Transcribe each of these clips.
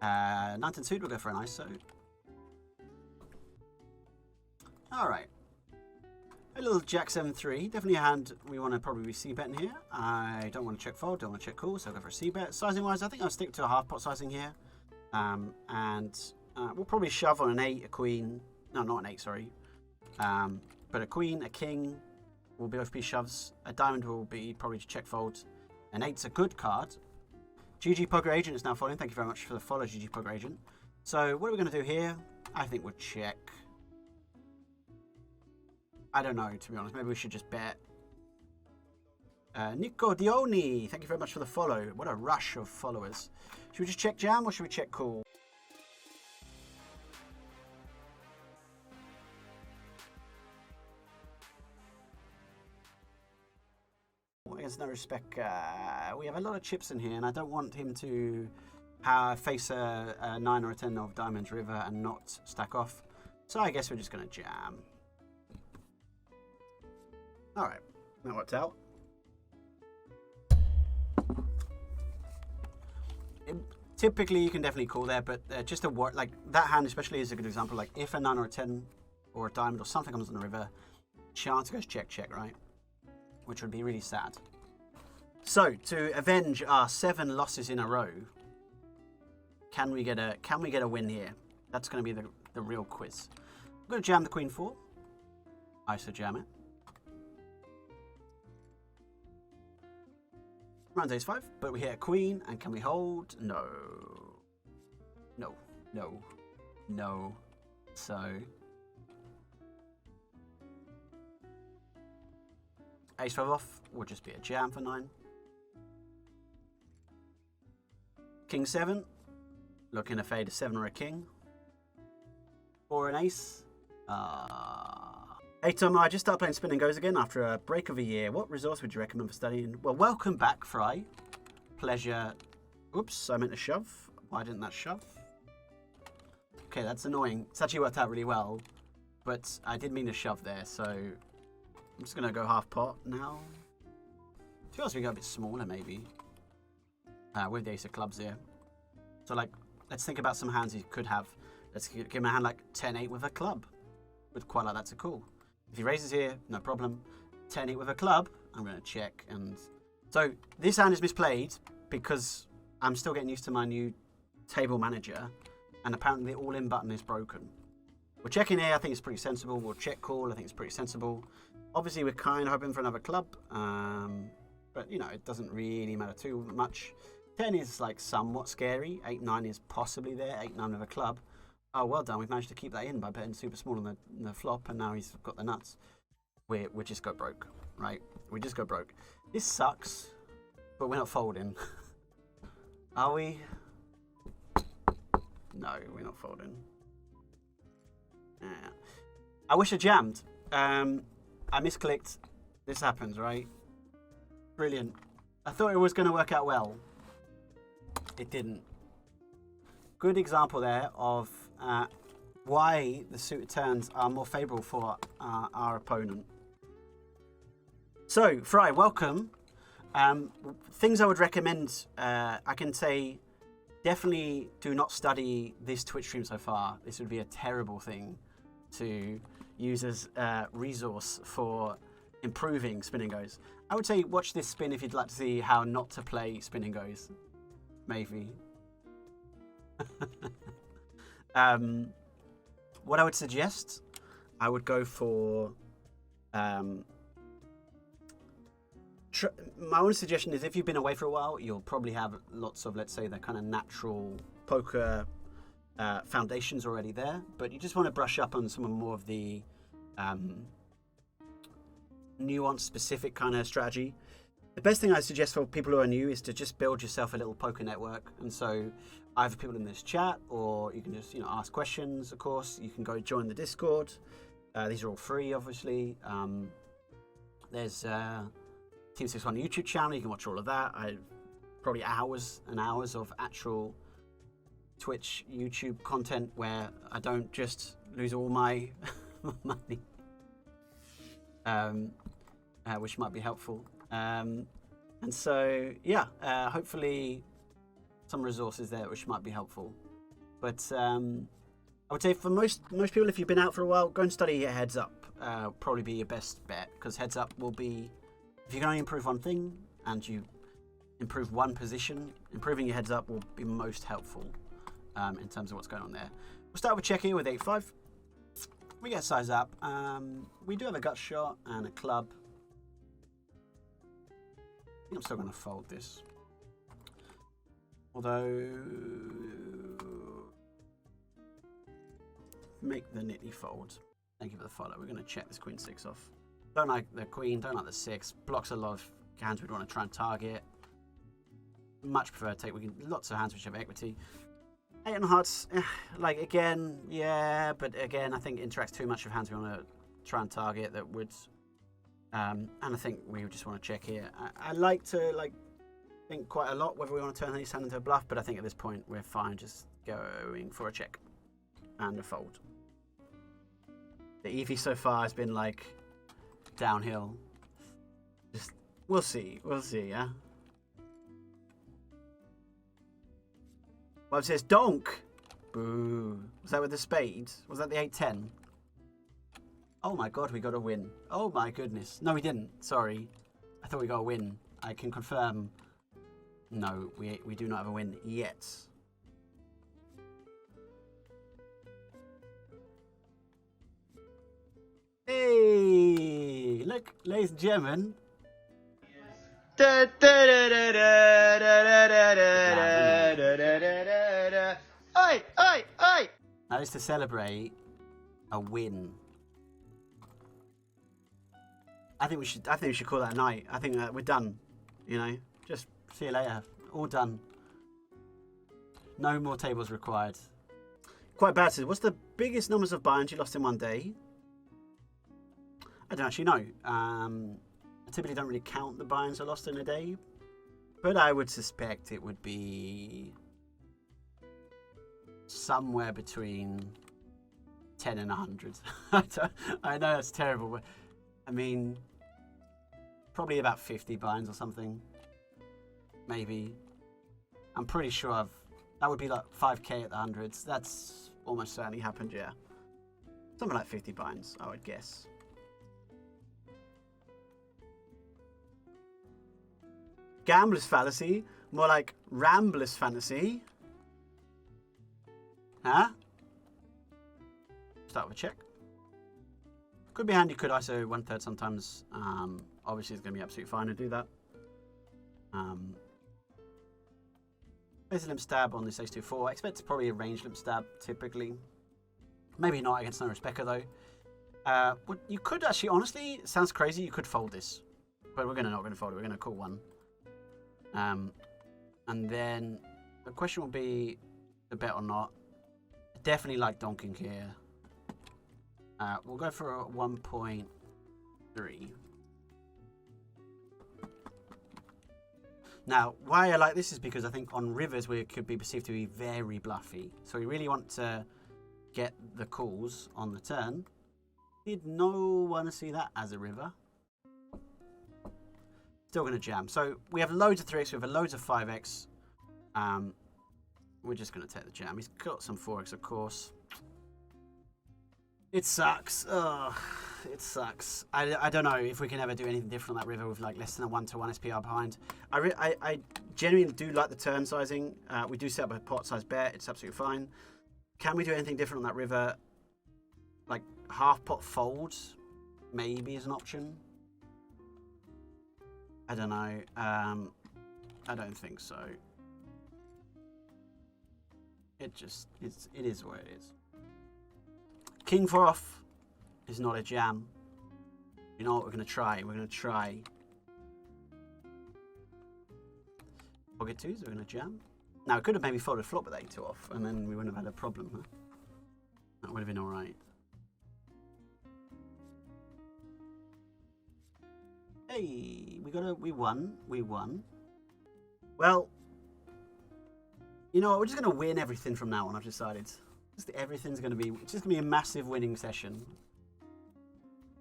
Ninth and suit, we'll go for an ISO. Alright. A little Jack 7-3. Definitely a hand we want to probably c-bet in here. I don't want to check fold, don't want to check call, so I'll go for a c-bet. Sizing wise, I think I'll stick to a half pot sizing here. We'll probably shove on an 8, a queen. No, not an 8, sorry. But a queen, a king will both be shoves. A diamond will be probably check fold. An 8's a good card. GG Poker Agent is now following. Thank you very much for the follow, GG Poker Agent. So what are we going to do here? I think we'll check. I don't know, to be honest. Maybe we should just bet. Nico Dioni, thank you very much for the follow. What a rush of followers. Should we just check jam or should we check call? Against no respect, we have a lot of chips in here and I don't want him to face a 9 or a 10 of diamonds river and not stack off. So I guess we're just going to jam. Alright, that worked out. Typically you can definitely call there, but just a word like that hand especially is a good example. Like if a 9 or a 10 or a diamond or something comes on the river, chance goes check check, right? Which would be really sad. So to avenge our 7 losses in a row, can we get a win here? That's going to be the real quiz. I'm going to jam the queen 4. ISO jam it. Round ace 5, but we hit a queen, and can we hold? No. No. No. No. So ace 5 off will just be a jam for 9. King 7, looking to fade a 7 or a king. Or an ace. Hey Tom, I just started playing Spin and Goes again after a break of a year. What resource would you recommend for studying? Well, welcome back, Fry. Pleasure. Oops, I meant to shove. Why didn't that shove? Okay, that's annoying. It's actually worked out really well, but I did mean to shove there, so I'm just going to go half pot now. To be honest, we go a bit smaller, maybe. With the ace of clubs here. So, like, let's think about some hands he could have. Let's give him a hand like 10-8 with a club. With quite like that's a call. If he raises here, no problem. 10-8 with a club, I'm going to check. And so this hand is misplayed because I'm still getting used to my new table manager. And apparently the all-in button is broken. We're checking here, I think it's pretty sensible. We'll check call, I think it's pretty sensible. Obviously, we're kind of hoping for another club. But, you know, it doesn't really matter too much. 10 is, like, somewhat scary. 8-9 is possibly there. 8-9 with a club. Oh, well done. We've managed to keep that in by betting super small on the flop, and now he's got the nuts. We just go broke, right? We just go broke. This sucks, but we're not folding. Are we? No, we're not folding. Yeah. I wish I jammed. I misclicked. This happens, right? Brilliant. I thought it was going to work out well. It didn't. Good example there of why the suited turns are more favourable for our opponent. So, Fry, welcome. Things I would recommend, I can say, definitely do not study this Twitch stream so far. This would be a terrible thing to use as a resource for improving Spin and Goes. I would say watch this spin if you'd like to see how not to play Spin and Goes. Maybe. What I would suggest, I would go for my only suggestion is if you've been away for a while, you'll probably have lots of, let's say, the kind of natural poker foundations already there, but you just want to brush up on some more of the nuanced, specific kind of strategy. The best thing I suggest for people who are new is to just build yourself a little poker network. And so either people in this chat, or you can just, you know, ask questions, of course. You can go join the Discord. These are all free, obviously. There's Team 61 YouTube channel. You can watch all of that. Probably hours and hours of actual Twitch, YouTube content where I don't just lose all my money, which might be helpful. And so, yeah, hopefully some resources there which might be helpful. But I would say for most people, if you've been out for a while, go and study your heads up. Probably be your best bet, because heads up will be, if you can only improve one thing and you improve one position, improving your heads up will be most helpful in terms of what's going on there. We'll start with check here with 8-5. We get size up. We do have a gut shot and a club. I think I'm still going to fold this. Although, make the nitty fold. Thank you for the follow. We're going to check this queen 6 off. Don't like the queen, don't like the 6. Blocks a lot of hands we'd want to try and target. Much prefer to take. We can lots of hands which have equity. 8 on hearts, like again, yeah, but again, I think it interacts too much with hands we want to try and target that would. And I think we just want to check here. I like to think quite a lot whether we want to turn this hand into a bluff, but I think at this point we're fine just going for a check and a fold. The EV so far has been like downhill. Just we'll see, yeah. Well, it says donk. Boo. Was that with the spade? Was that the 8-10? Oh my god, we got a win. Oh my goodness. No, we didn't. Sorry. I thought we got a win. I can confirm. No, we do not have a win yet. Hey! Look, ladies and gentlemen. Oi! Oi! Oi! That is to celebrate a win. I think we should call that a night. I think that we're done. You know, just see you later. All done. No more tables required. Quite bad. What's the biggest numbers of buy-ins you lost in one day? I don't actually know. I typically don't really count the buy-ins I lost in a day, but I would suspect it would be somewhere between 10 and 100. I know that's terrible, but I mean, probably about 50 buy-ins or something. Maybe. I'm pretty sure that would be like 5k at the hundreds. That's almost certainly happened, yeah. Something like 50 buy-ins, I would guess. Gambler's fallacy, more like Rambler's fantasy. Huh? Start with a check. Could be handy, could ISO 1/3 sometimes. Obviously, it's going to be absolutely fine to do that. There's a limp stab on this ace-2-4. I expect it's probably a range limp stab, typically. Maybe not against no respecter, though. You could actually, honestly, it sounds crazy, you could fold this. But we're not going to fold it, we're going to call one. And then the question will be to bet or not. I definitely like donking here. We'll go for a 1.3. Now, why I like this is because I think on rivers we could be perceived to be very bluffy. So we really want to get the calls on the turn. Did no want to see that as a river. Still going to jam. So we have loads of 3x, we have loads of 5x. We're just going to take the jam. He's got some 4x, of course. It sucks. Ugh, it sucks. I don't know if we can ever do anything different on that river with like less than a 1-to-1 SPR behind. I genuinely do like the turn sizing. We do set up a pot size bet. It's absolutely fine. Can we do anything different on that river? Like half pot fold maybe is an option. I don't know. I don't think so. It is what it is. King 4 off is not a jam. You know what we're going to try? We're going to try pocket 2s. We're going to jam. Now, it could have maybe folded flop with 8-2 off, and then we wouldn't have had a problem. Huh? That would have been all right. Hey, we won. Well, you know what? We're just going to win everything from now on, I've decided. Everything's going to be, it's just going to be a massive winning session.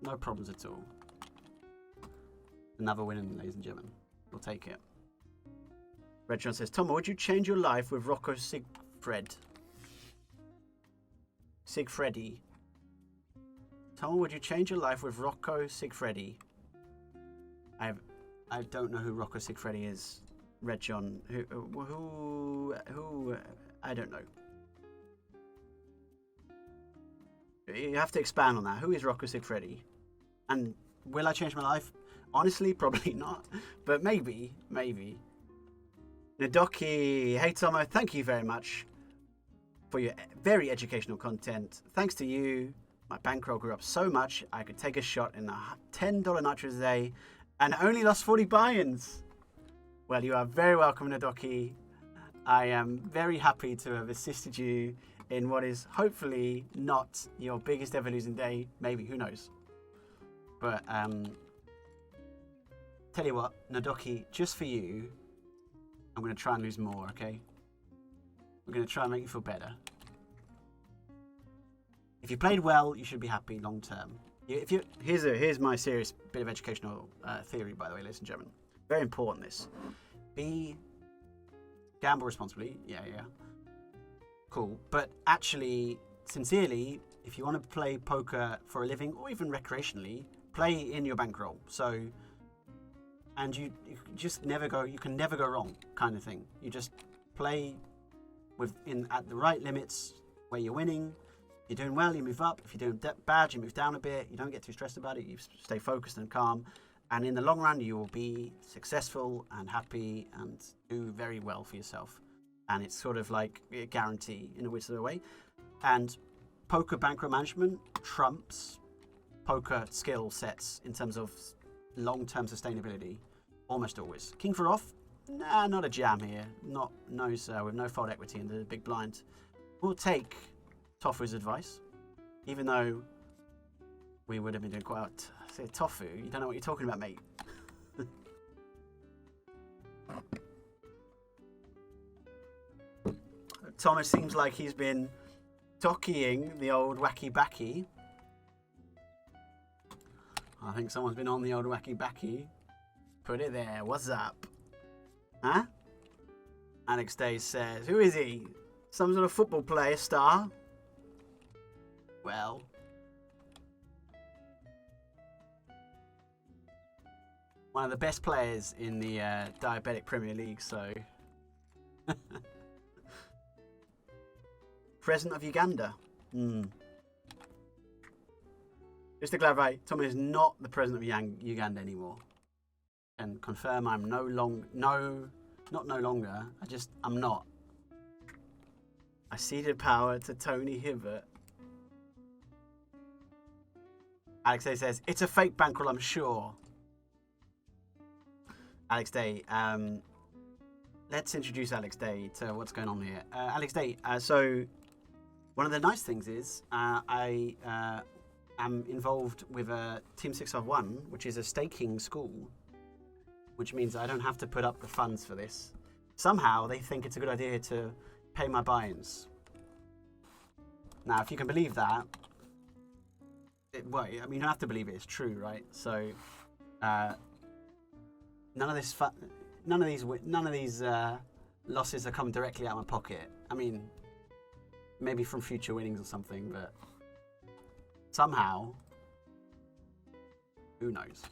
No problems at all. Another win, ladies and gentlemen. We'll take it. Red John says, Tom, would you change your life with Rocco Sigfred? Sigfreddy. Tom, would you change your life with Rocco Sigfreddy? I don't know who Rocco Sigfreddy is. Red John. Who? I don't know. You have to expand on that. Who is Rocco Sigfreddy? And will I change my life? Honestly, probably not. But maybe. Nadoki. Hey, Tomo. Thank you very much for your very educational content. Thanks to you, my bankroll grew up so much I could take a shot in a $10 nitrous a day and only lost 40 buy-ins. Well, you are very welcome, Nadoki. I am very happy to have assisted you in what is hopefully not your biggest ever losing day. Maybe, who knows? But tell you what, Nadoki, just for you, I'm going to try and lose more, okay? We're going to try and make you feel better. If you played well, you should be happy long term. Here's my serious bit of educational theory, by the way, ladies and gentlemen. Very important, this. Gamble responsibly. Yeah. Cool. But actually, sincerely, if you want to play poker for a living or even recreationally, play in your bankroll. So, and you just never go. You can never go wrong, kind of thing. You just play at the right limits where you're winning. If you're doing well, you move up. If you're doing bad, you move down a bit. You don't get too stressed about it. You stay focused and calm. And in the long run, you will be successful and happy and do very well for yourself. And it's sort of like a guarantee in a weird sort of way. And poker bankroll management trumps poker skill sets in terms of long-term sustainability, almost always. King for off? Nah, not a jam here. No, sir, with no fold equity in the big blind. We'll take Tofu's advice, even though we would have been doing quite well. Say Tofu, you don't know what you're talking about, mate. Thomas seems like he's been jockeying the old wacky backy. I think someone's been on the old wacky backy. Put it there. What's up? Huh? Alex Day says, who is he? Some sort of football player star? Well, one of the best players in the Diabetic Premier League, so. President of Uganda. Just to clarify, Tom is not the president of Uganda anymore. And confirm I'm not no longer. I'm not. I ceded power to Tony Hibbert. Alex Day says, it's a fake bankroll, I'm sure. Alex Day, let's introduce Alex Day to what's going on here. Alex Day, so one of the nice things is I am involved with Team 651, which is a staking school, which means I don't have to put up the funds for this. Somehow they think it's a good idea to pay my buy-ins. Now, if you can believe that, well, I mean, you don't have to believe it. It's true, right? So, none of these losses are coming directly out of my pocket. I mean, maybe from future winnings or something, but somehow, who knows?